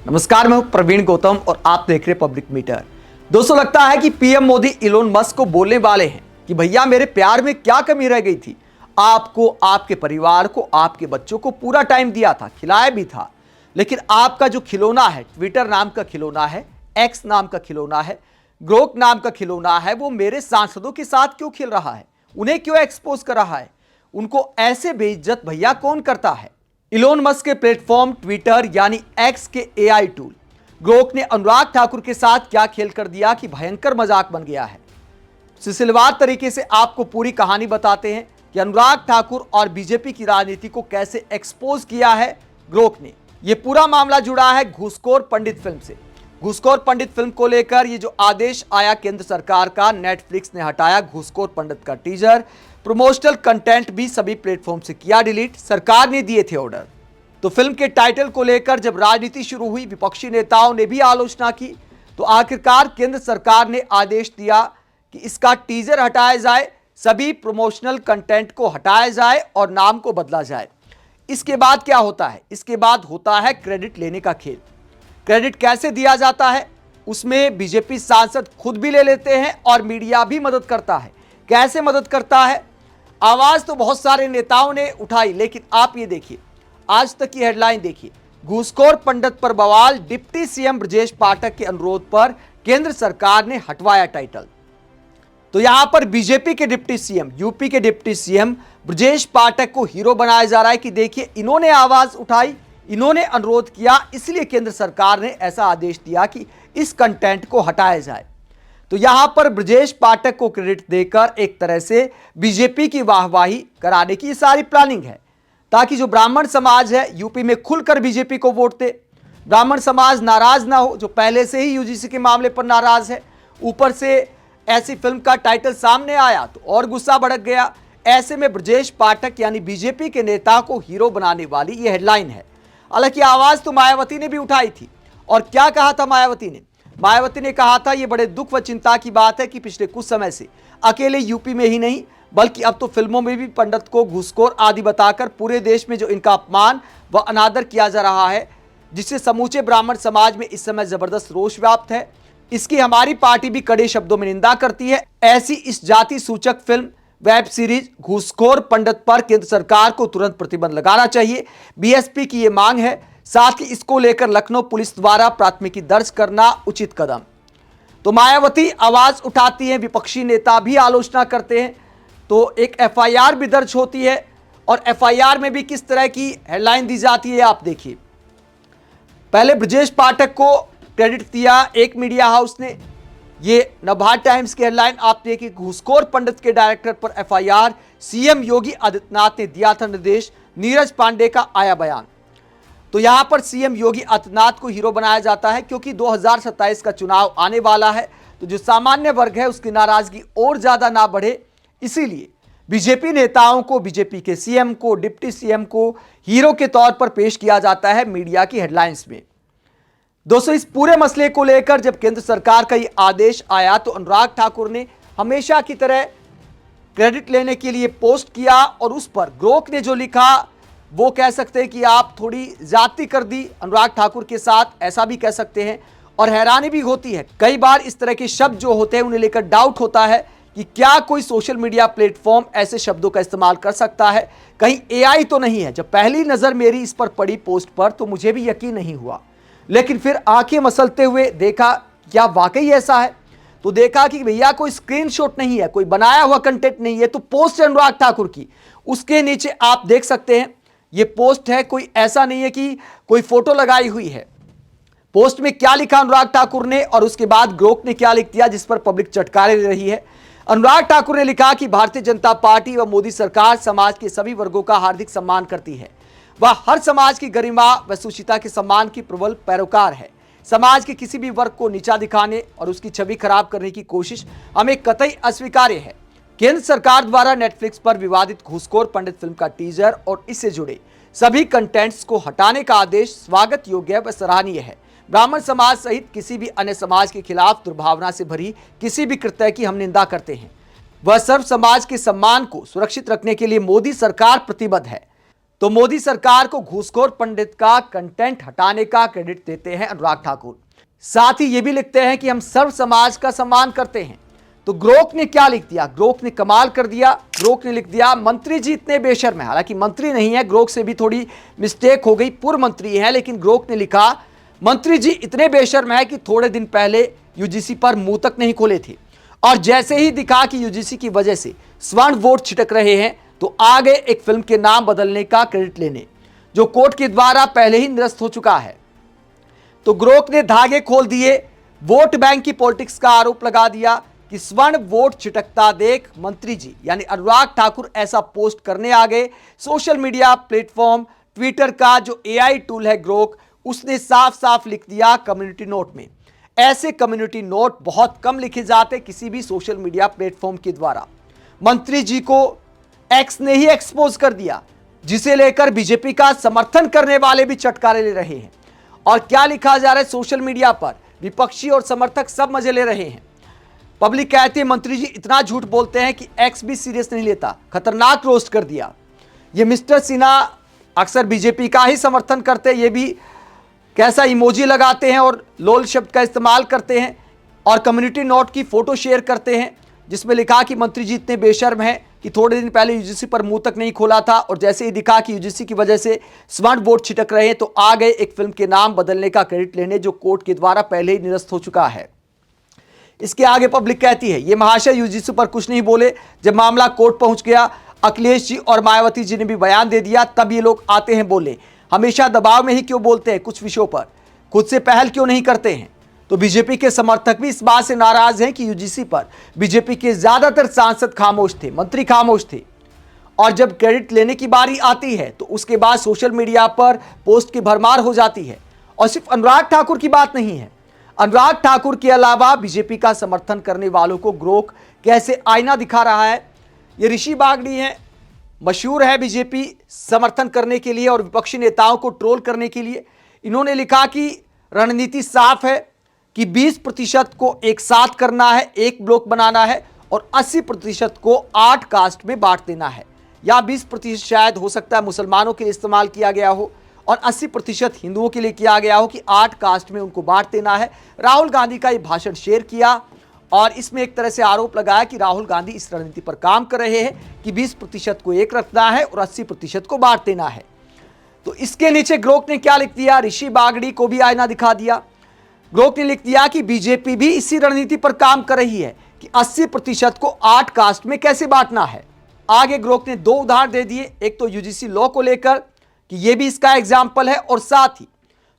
नमस्कार, मैं हूं प्रवीण गौतम और आप देख रहे पब्लिक मीटर। दोस्तों, लगता है कि पीएम मोदी इलोन मस्क को बोलने वाले हैं कि भैया मेरे प्यार में क्या कमी रह गई थी। आपको, आपके परिवार को, आपके बच्चों को पूरा टाइम दिया था, खिलाया भी था, लेकिन आपका जो खिलौना है, ट्विटर नाम का खिलौना है, एक्स नाम का खिलौना है, ग्रोक नाम का खिलौना है, वो मेरे सांसदों के साथ क्यों खेल रहा है, उन्हें क्यों एक्सपोज कर रहा है। उनको ऐसे बेइज्जत भैया कौन करता है। इलोन मस्क के प्लेटफॉर्म ट्विटर यानी एक्स के एआई टूल ग्रोक ने अनुराग ठाकुर के साथ क्या खेल कर दिया कि भयंकर मजाक बन गया है। सिलसिलेवार तरीके से आपको पूरी कहानी बताते हैं कि अनुराग ठाकुर और बीजेपी की राजनीति को कैसे एक्सपोज किया है ग्रोक ने। यह पूरा मामला जुड़ा है घूसखोर पंडित फिल्म से। घूसखोर पंडित फिल्म को लेकर ये जो आदेश आया केंद्र सरकार का, नेटफ्लिक्स ने हटाया घूसखोर पंडित का टीजर, प्रमोशनल कंटेंट भी सभी प्लेटफॉर्म से किया डिलीट, सरकार ने दिए थे ऑर्डर। तो फिल्म के टाइटल को लेकर जब राजनीति शुरू हुई, विपक्षी नेताओं ने भी आलोचना की, तो आखिरकार केंद्र सरकार ने आदेश दिया कि इसका टीजर हटाया जाए, सभी प्रमोशनल कंटेंट को हटाया जाए और नाम को बदला जाए। इसके बाद क्या होता है? इसके बाद होता है क्रेडिट लेने का खेल। क्रेडिट कैसे दिया जाता है, उसमें बीजेपी सांसद खुद भी ले लेते हैं और मीडिया भी मदद करता है। कैसे मदद करता है? आवाज तो बहुत सारे नेताओं ने उठाई, लेकिन आप ये देखिए, आज तक की हेडलाइन देखिए, घूसखोर पंडित पर बवाल, डिप्टी सीएम ब्रजेश पाठक के अनुरोध पर केंद्र सरकार ने हटवाया टाइटल। तो यहां पर बीजेपी के डिप्टी सीएम, यूपी के डिप्टी सीएम ब्रजेश पाठक को हीरो बनाया जा रहा है कि देखिए इन्होंने आवाज उठाई, इन्होंने अनुरोध किया, इसलिए केंद्र सरकार ने ऐसा आदेश दिया कि इस कंटेंट को हटाया जाए। तो यहां पर ब्रजेश पाठक को क्रेडिट देकर एक तरह से बीजेपी की वाहवाही कराने की सारी प्लानिंग है, ताकि जो ब्राह्मण समाज है यूपी में खुलकर बीजेपी को वोट दे, ब्राह्मण समाज नाराज ना हो, जो पहले से ही यूजीसी के मामले पर नाराज है। ऊपर से ऐसी फिल्म का टाइटल सामने आया तो और गुस्सा भड़क गया। ऐसे में ब्रजेश पाठक यानी बीजेपी के नेता को हीरो बनाने वाली यह हेडलाइन है। हालांकि आवाज तो मायावती ने भी उठाई थी, और क्या कहा था मायावती ने? मायावती ने कहा था, यह बड़े दुख व चिंता की बात है कि पिछले कुछ समय से अकेले यूपी में ही नहीं, बल्कि अब तो फिल्मों में भी पंडित को घूसखोर आदि बताकर पूरे देश में जो इनका अपमान व अनादर किया जा रहा है, जिससे समूचे ब्राह्मण समाज में इस समय जबरदस्त रोष व्याप्त है। इसकी हमारी पार्टी भी कड़े शब्दों में निंदा करती है। ऐसी इस जाति सूचक फिल्म, वेब सीरीज घूसखोर पंडित पर केंद्र सरकार को तुरंत प्रतिबंध लगाना चाहिए, बीएसपी की यह मांग है। साथ ही इसको लेकर लखनऊ पुलिस द्वारा प्राथमिकी दर्ज करना उचित कदम। तो मायावती आवाज उठाती हैं, विपक्षी नेता भी आलोचना करते हैं, तो एक एफआईआर भी दर्ज होती है, और एफआईआर में भी किस तरह की हेडलाइन दी जाती है आप देखिए। पहले ब्रजेश पाठक को क्रेडिट दिया एक मीडिया हाउस ने, ये नवभारत टाइम्स की हेडलाइन आप देखिए, घूसखोर पंडित के डायरेक्टर पर एफआईआर, सीएम योगी आदित्यनाथ ने दिया था निर्देश, नीरज पांडे का आया बयान। तो यहां पर सीएम योगी आदित्यनाथ को हीरो बनाया जाता है, क्योंकि 2027 का चुनाव आने वाला है, तो जो सामान्य वर्ग है उसकी नाराजगी और ज्यादा ना बढ़े, इसीलिए बीजेपी नेताओं को, बीजेपी के सीएम को, डिप्टी सीएम को हीरो के तौर पर पेश किया जाता है मीडिया की हेडलाइंस में। दोस्तों, इस पूरे मसले को लेकर जब केंद्र सरकार का यह आदेश आया, तो अनुराग ठाकुर ने हमेशा की तरह क्रेडिट लेने के लिए पोस्ट किया, और उस पर ग्रोक ने जो लिखा वो कह सकते हैं कि आप थोड़ी ज्यादती कर दी अनुराग ठाकुर के साथ, ऐसा भी कह सकते हैं। और हैरानी भी होती है, कई बार इस तरह के शब्द जो होते हैं उन्हें लेकर डाउट होता है कि क्या कोई सोशल मीडिया प्लेटफॉर्म ऐसे शब्दों का इस्तेमाल कर सकता है, कहीं एआई तो नहीं है। जब पहली नजर मेरी इस पर पड़ी पोस्ट पर, तो मुझे भी यकीन नहीं हुआ, लेकिन फिर आंखें मसलते हुए देखा क्या वाकई ऐसा है। तो देखा कि भैया कोई स्क्रीनशॉट नहीं है, कोई बनाया हुआ कंटेंट नहीं है, तो पोस्ट अनुराग ठाकुर की, उसके नीचे आप देख सकते हैं ये पोस्ट है, कोई ऐसा नहीं है कि कोई फोटो लगाई हुई है। पोस्ट में क्या लिखा अनुराग ठाकुर ने, और उसके बाद ग्रोक ने क्या लिख दिया, जिस पर पब्लिक चटकारे ले रही है। अनुराग ठाकुर ने लिखा कि भारतीय जनता पार्टी व मोदी सरकार समाज के सभी वर्गों का हार्दिक सम्मान करती है, वह हर समाज की गरिमा व सुचिता के सम्मान की प्रबल पैरोकार है। समाज के किसी भी वर्ग को नीचा दिखाने और उसकी छवि खराब करने की कोशिश हमें कतई अस्वीकार्य है। केंद्र सरकार द्वारा नेटफ्लिक्स पर विवादित घूसखोर पंडित फिल्म का टीजर और इससे जुड़े सभी कंटेंट्स को हटाने का आदेश स्वागत योग्य व सराहनीय है। ब्राह्मण समाज सहित किसी भी अन्य समाज के खिलाफ दुर्भावना से भरी किसी भी कृत्य की हम निंदा करते हैं। वह सर्व समाज के सम्मान को सुरक्षित रखने के लिए मोदी सरकार प्रतिबद्ध है। तो मोदी सरकार को घूसखोर पंडित का कंटेंट हटाने का क्रेडिट देते हैं अनुराग ठाकुर। साथ ही यह भी लिखते हैं कि हम सर्व समाज का सम्मान करते हैं। तो ग्रोक ने क्या लिख दिया? ग्रोक ने कमाल कर दिया। ग्रोक ने लिख दिया मंत्री जी इतने बेशर्म है। हालांकि मंत्री नहीं है, ग्रोक से भी थोड़ी मिस्टेक हो गई, पूर्व मंत्री है, लेकिन ग्रोक ने लिखा मंत्री जी इतने बेशर्म है कि थोड़े दिन पहले यूजीसी पर मुंह तक नहीं खोले थे और जैसे ही दिखा कि यूजीसी की वजह से स्वर्ण वोट छिटक रहे हैं तो आ गए एक फिल्म के नाम बदलने का क्रेडिट लेने, जो कोर्ट के द्वारा पहले ही निरस्त हो चुका है। तो ग्रोक ने धागे खोल दिए, वोट बैंक की पॉलिटिक्स का आरोप लगा दिया कि स्वर्ण वोट छिटकता देख मंत्री जी यानी अनुराग ठाकुर ऐसा पोस्ट करने आ गए। सोशल मीडिया प्लेटफॉर्म ट्विटर का जो एआई टूल है ग्रोक, उसने साफ साफ लिख दिया कम्युनिटी नोट में। ऐसे कम्युनिटी नोट बहुत कम लिखे जाते किसी भी सोशल मीडिया प्लेटफॉर्म के द्वारा। मंत्री जी को एक्स ने ही एक्सपोज कर दिया, जिसे लेकर बीजेपी का समर्थन करने वाले भी चटकारे ले रहे हैं। और क्या लिखा जा रहा है सोशल मीडिया पर, विपक्षी और समर्थक सब मजे ले रहे हैं। पब्लिक कहती है मंत्री जी इतना झूठ बोलते हैं कि एक्स भी सीरियस नहीं लेता, खतरनाक रोस्ट कर दिया। ये मिस्टर सिन्हा अक्सर बीजेपी का ही समर्थन करते हैं, ये भी कैसा इमोजी लगाते हैं और लोल शब्द का इस्तेमाल करते हैं और कम्युनिटी नोट की फोटो शेयर करते हैं जिसमें लिखा कि मंत्री जी इतने बेशर्म हैं कि थोड़े दिन पहले यूजीसी पर मुंह तक नहीं खोला था और जैसे ही दिखा कि यूजीसी की वजह से स्वर्ण वोट छिटक रहे हैं तो आ गए एक फिल्म के नाम बदलने का क्रेडिट लेने, जो कोर्ट के द्वारा पहले ही निरस्त हो चुका है। इसके आगे पब्लिक कहती है ये महाशय यूजीसी पर कुछ नहीं बोले, जब मामला कोर्ट पहुंच गया अखिलेश जी और मायावती जी ने भी बयान दे दिया, तब ये लोग आते हैं बोले। हमेशा दबाव में ही क्यों बोलते हैं कुछ विषयों पर, खुद से पहल क्यों नहीं करते हैं? तो बीजेपी के समर्थक भी इस बात से नाराज हैं कि यूजीसी पर बीजेपी के ज्यादातर सांसद खामोश थे, मंत्री खामोश थे, और जब क्रेडिट लेने की बारी आती है तो उसके बाद सोशल मीडिया पर पोस्ट की भरमार हो जाती है। और सिर्फ अनुराग ठाकुर की बात नहीं है, अनुराग ठाकुर के अलावा बीजेपी का समर्थन करने वालों को ग्रोक कैसे आईना दिखा रहा है। ये ऋषि बागड़ी हैं, मशहूर है बीजेपी समर्थन करने के लिए और विपक्षी नेताओं को ट्रोल करने के लिए। इन्होंने लिखा कि रणनीति साफ है कि 20% को एक साथ करना है, एक ब्लॉक बनाना है और 80% को 8 कास्ट में बांट देना है, या 20% शायद हो सकता है मुसलमानों के लिए इस्तेमाल किया गया हो और 80% हिंदुओं के लिए किया गया हो कि 8 कास्ट में उनको बांट देना है। राहुल गांधी का ये भाषण शेयर किया और इसमें एक तरह से आरोप लगाया कि राहुल गांधी इस रणनीति पर काम कर रहे हैं कि 20% को एक रखना है और 80% को बांट देना है। तो इसके नीचे ग्रोक ने क्या लिख दिया, ऋषि बागड़ी को भी आईना दिखा दिया। ग्रोक ने लिख दिया कि बीजेपी भी इसी रणनीति पर काम कर रही है कि 80% को 8 कास्ट में कैसे बांटना है। आगे ग्रोक ने 2 उदाहरण दे दिए, एक तो यूजीसी लॉ को लेकर कि यह भी इसका एग्जाम्पल है, और साथ ही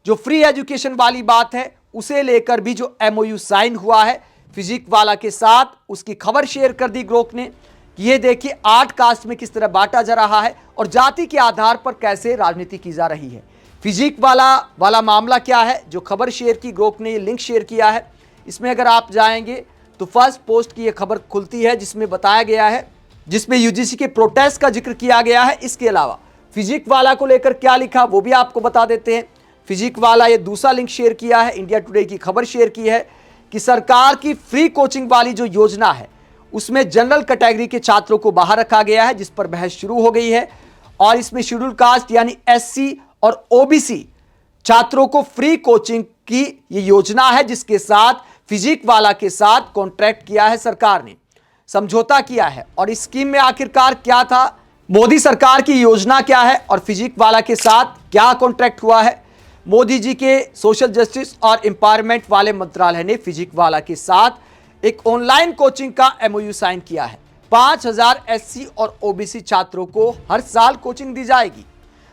जो फ्री एजुकेशन वाली बात है उसे लेकर भी जो MOU साइन हुआ है फिजिक वाला के साथ, उसकी खबर शेयर कर दी ग्रोक ने कि ये देखिए 8 कास्ट में किस तरह बांटा जा रहा है और जाति के आधार पर कैसे राजनीति की जा रही है। फिजिक वाला मामला क्या है, जो खबर शेयर की ग्रोक ने, ये लिंक शेयर किया है। इसमें अगर आप जाएंगे तो फर्स्ट पोस्ट की ये खबर खुलती है जिसमें बताया गया है, जिसमें यूजीसी के प्रोटेस्ट का जिक्र किया गया है। इसके अलावा फिजिक वाला को लेकर क्या लिखा वो भी आपको बता देते हैं। फिजिक वाला ये दूसरा लिंक शेयर किया है, इंडिया टुडे की खबर शेयर की है कि सरकार की फ्री कोचिंग वाली जो योजना है उसमें जनरल कैटेगरी के छात्रों को बाहर रखा गया है, जिस पर बहस शुरू हो गई है। और इसमें शेड्यूल कास्ट यानी SC और OBC छात्रों को फ्री कोचिंग की ये योजना है, जिसके साथ फिजिक वाला के साथ कॉन्ट्रैक्ट किया है सरकार ने, समझौता किया है। और इस स्कीम में आखिरकार क्या था, मोदी सरकार की योजना क्या है और फिजिक वाला के साथ क्या कॉन्ट्रैक्ट हुआ है। मोदी जी के सोशल जस्टिस और एम्पावरमेंट वाले मंत्रालय ने फिजिक वाला के साथ एक ऑनलाइन कोचिंग का MOU साइन किया है। 5000 SC और OBC छात्रों को हर साल कोचिंग दी जाएगी।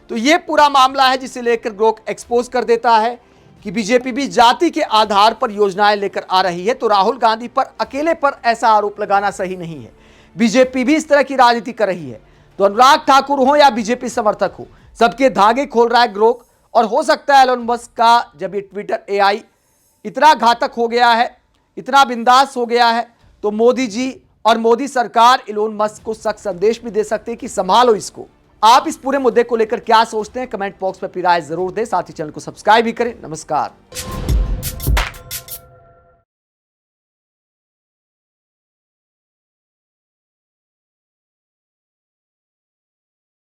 तो यह पूरा मामला है जिसे लेकर ग्रोक एक्सपोज कर देता है कि बीजेपी भी जाति के आधार पर योजनाएं लेकर आ रही है। तो राहुल गांधी पर अकेले पर ऐसा आरोप लगाना सही नहीं है, बीजेपी भी इस तरह की राजनीति कर रही है। तो अनुराग ठाकुर हो या बीजेपी समर्थक हो, सबके धागे खोल रहा है ग्रोक। और हो सकता है एलोन मस्क का जब ये ट्विटर AI इतना घातक हो गया है, इतना बिंदास हो गया है, तो मोदी जी और मोदी सरकार एलोन मस्क को सख्त संदेश भी दे सकते हैं कि संभालो इसको। आप इस पूरे मुद्दे को लेकर क्या सोचते हैं, कमेंट बॉक्स में अपनी राय जरूर दें। साथ ही चैनल को सब्सक्राइब भी करें। नमस्कार।